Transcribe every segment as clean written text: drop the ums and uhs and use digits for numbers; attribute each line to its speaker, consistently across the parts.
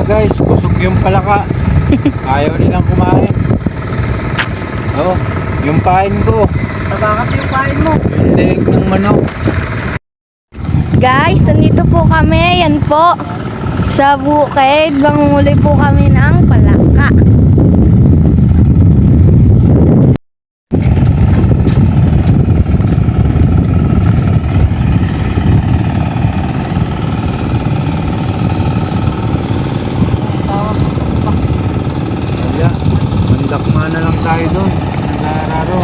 Speaker 1: guys, kusog yung palaka. Ayaw nilang kumain. Oh, yung pain ko.
Speaker 2: Taba kasi yung kain mo.
Speaker 1: Yung leg ng manok.
Speaker 3: Guys, nandito po kami. Yan po. Sa bukid. Mangunguli po kami ng palaka.
Speaker 1: Kaya, mandakma na lang tayo doon. Nagararo.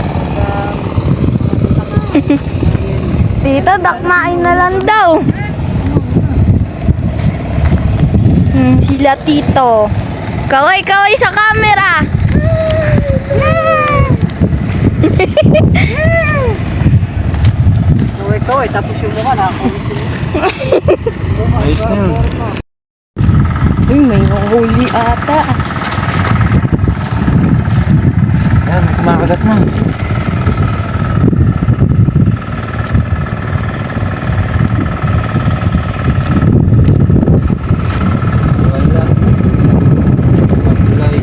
Speaker 3: Tito, dakmain na lang daw. Sila Tito. Kaway-kaway sa camera.
Speaker 2: Ito, tapos yung mukha na ako.
Speaker 1: Ayos na yun.
Speaker 3: Uy, may huli ata.
Speaker 1: Ayan, may kumakagat na. Wala. Pagulay.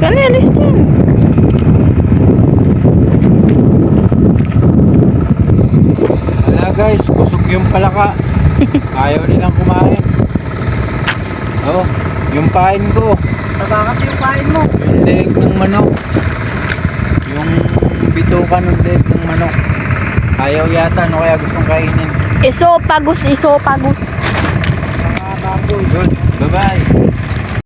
Speaker 3: Kanilis din.
Speaker 1: Wala guys, kusog yung palaka. Ayaw nilang kumain. Oh, yung pain ko.
Speaker 2: Taba kasi yung kain mo.
Speaker 1: Yung leg ng manok. Yung bituka ng leg ng manok. Ayaw yata, no kaya gustong kainin.
Speaker 3: Isopagus, isopagus.
Speaker 1: Good, bye bye.